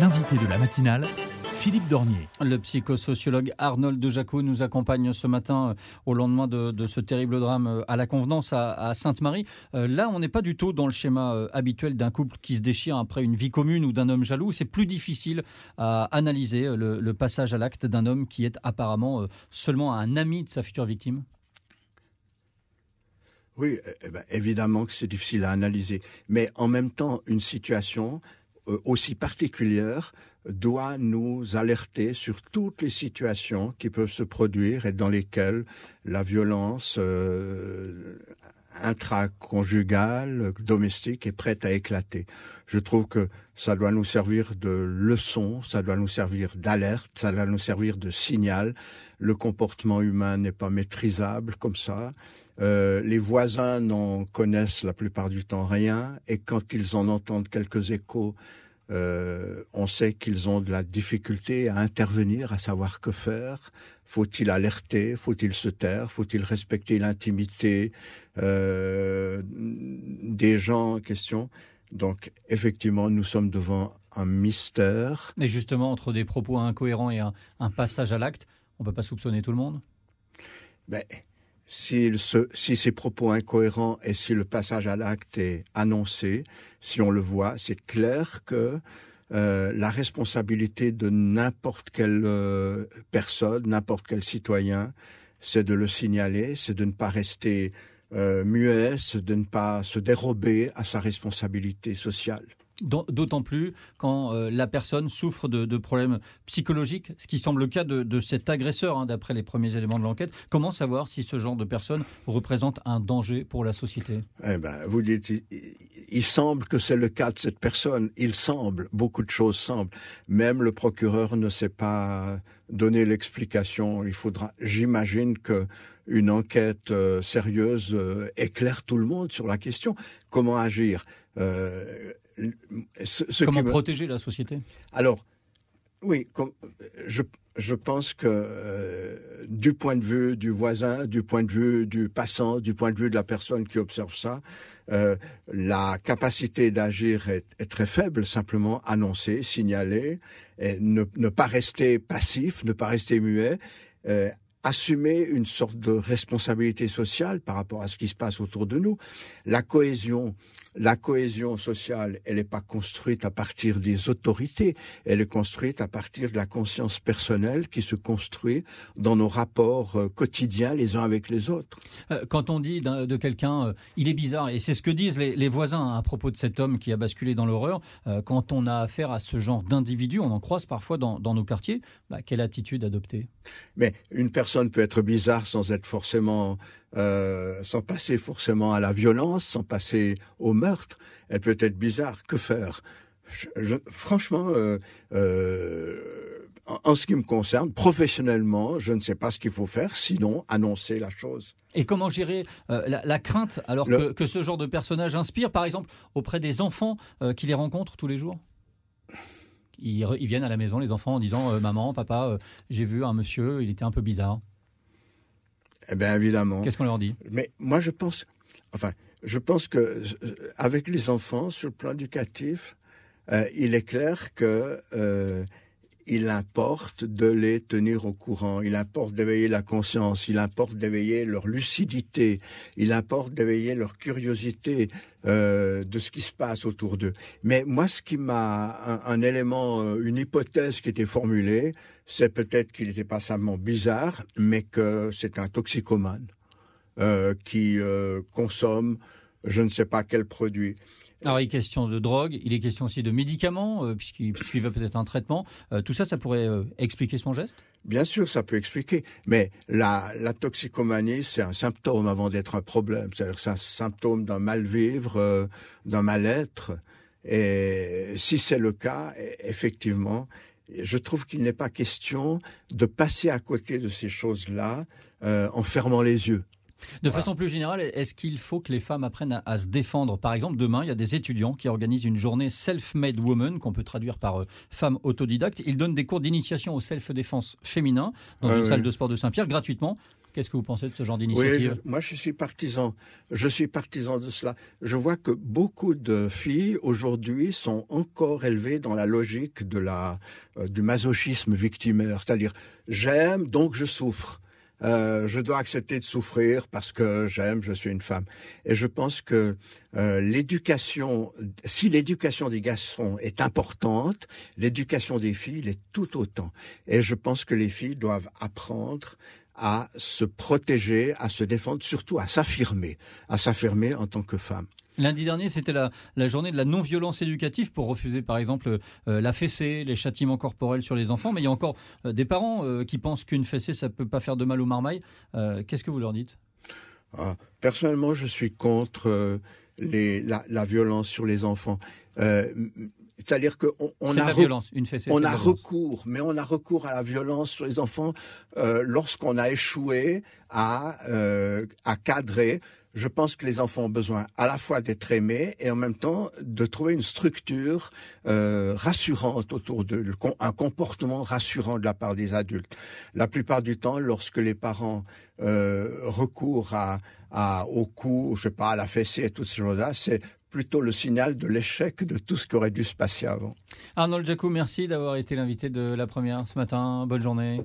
L'invité de la matinale, Philippe Dornier. Le psychosociologue Arnold de Jacot nous accompagne ce matin au lendemain de ce terrible drame à la Convenance à Sainte-Marie. Là, on n'est pas du tout dans le schéma habituel d'un couple qui se déchire après une vie commune ou d'un homme jaloux. C'est plus difficile à analyser le passage à l'acte d'un homme qui est apparemment seulement un ami de sa future victime. Oui, évidemment que c'est difficile à analyser. Mais en même temps, une situation aussi particulière doit nous alerter sur toutes les situations qui peuvent se produire et dans lesquelles la violence intraconjugale, domestique est prête à éclater. Je trouve que ça doit nous servir de leçon, ça doit nous servir d'alerte, ça doit nous servir de signal. Le comportement humain n'est pas maîtrisable comme ça. Les voisins n'en connaissent la plupart du temps rien, et quand ils en entendent quelques échos, on sait qu'ils ont de la difficulté à intervenir, à savoir que faire. Faut-il alerter? Faut-il se taire? Faut-il respecter l'intimité des gens en question? Donc, effectivement, nous sommes devant un mystère. Mais justement, entre des propos incohérents et un passage à l'acte, on ne peut pas soupçonner tout le monde? Si ces propos incohérents et si le passage à l'acte est annoncé, si on le voit, c'est clair que la responsabilité de n'importe quelle personne, n'importe quel citoyen, c'est de le signaler, c'est de ne pas rester muet, c'est de ne pas se dérober à sa responsabilité sociale. D'autant plus quand la personne souffre de problèmes psychologiques, ce qui semble le cas de cet agresseur, d'après les premiers éléments de l'enquête. Comment savoir si ce genre de personne représente un danger pour la société? Vous dites, il semble que c'est le cas de cette personne. Il semble, beaucoup de choses semblent. Même le procureur ne sait pas donner l'explication. Il faudra, j'imagine que une enquête sérieuse éclaire tout le monde sur la question. Comment agir? Comment protéger la société? Alors, oui, je pense que du point de vue du voisin, du point de vue du passant, du point de vue de la personne qui observe ça, la capacité d'agir est très faible. Simplement annoncer, signaler, et ne pas rester passif, ne pas rester muet, assumer une sorte de responsabilité sociale par rapport à ce qui se passe autour de nous. La cohésion sociale, elle n'est pas construite à partir des autorités, elle est construite à partir de la conscience personnelle qui se construit dans nos rapports quotidiens les uns avec les autres. Quand on dit de quelqu'un, il est bizarre, et c'est ce que disent les voisins à propos de cet homme qui a basculé dans l'horreur, quand on a affaire à ce genre d'individus, on en croise parfois dans nos quartiers, quelle attitude adopter? Mais une personne peut être bizarre sans être forcément, sans passer forcément à la violence, sans passer au meurtre. Elle peut être bizarre. Que faire? Franchement, en ce qui me concerne, professionnellement, je ne sais pas ce qu'il faut faire, sinon annoncer la chose. Et comment gérer la crainte alors que ce genre de personnage inspire, par exemple, auprès des enfants qui les rencontrent tous les jours? Ils viennent à la maison, les enfants, en disant maman, papa, j'ai vu un monsieur, il était un peu bizarre. Eh bien, évidemment. Qu'est-ce qu'on leur dit? Mais moi, je pense que avec les enfants, sur le plan éducatif, il est clair que il importe de les tenir au courant, il importe d'éveiller la conscience, il importe d'éveiller leur lucidité, il importe d'éveiller leur curiosité de ce qui se passe autour d'eux. Mais moi, ce qui m'a un élément, une hypothèse qui était formulée, c'est peut-être qu'il n'était pas simplement bizarre, mais que c'est un toxicomane qui consomme je ne sais pas quel produit. Alors, il est question de drogue, il est question aussi de médicaments, puisqu'il suivait peut-être un traitement. Tout ça, ça pourrait expliquer son geste? Bien sûr, ça peut expliquer. Mais la toxicomanie, c'est un symptôme avant d'être un problème. C'est-à-dire c'est un symptôme d'un mal-vivre, d'un mal-être. Et si c'est le cas, effectivement, je trouve qu'il n'est pas question de passer à côté de ces choses-là en fermant les yeux. De façon plus générale, est-ce qu'il faut que les femmes apprennent à se défendre? Par exemple, demain, il y a des étudiants qui organisent une journée Self-Made Woman, qu'on peut traduire par femme autodidacte. Ils donnent des cours d'initiation au self-défense féminin dans une salle de sport de Saint-Pierre, gratuitement. Qu'est-ce que vous pensez de ce genre Oui, d'initiative? moi je suis partisan. Je suis partisan de cela. Je vois que beaucoup de filles aujourd'hui sont encore élevées dans la logique du masochisme victimaire, c'est-à-dire j'aime donc je souffre. Je dois accepter de souffrir parce que j'aime, je suis une femme. Et je pense que si l'éducation des garçons est importante, l'éducation des filles l'est tout autant. Et je pense que les filles doivent apprendre à se protéger, à se défendre, surtout à s'affirmer en tant que femme. Lundi dernier, c'était la journée de la non-violence éducative pour refuser, par exemple, la fessée, les châtiments corporels sur les enfants. Mais il y a encore des parents qui pensent qu'une fessée, ça ne peut pas faire de mal aux marmailles. Qu'est-ce que vous leur dites? Personnellement, je suis contre la violence sur les enfants. C'est-à-dire qu'on a recours à la violence sur les enfants lorsqu'on a échoué à cadrer. Je pense que les enfants ont besoin à la fois d'être aimés et en même temps de trouver une structure rassurante autour d'eux, un comportement rassurant de la part des adultes. La plupart du temps, lorsque les parents recourent au coup, je sais pas, à la fessée et toutes ces choses-là, c'est plutôt le signal de l'échec de tout ce qui aurait dû se passer avant. Arnold Jacou, merci d'avoir été l'invité de La Première ce matin. Bonne journée.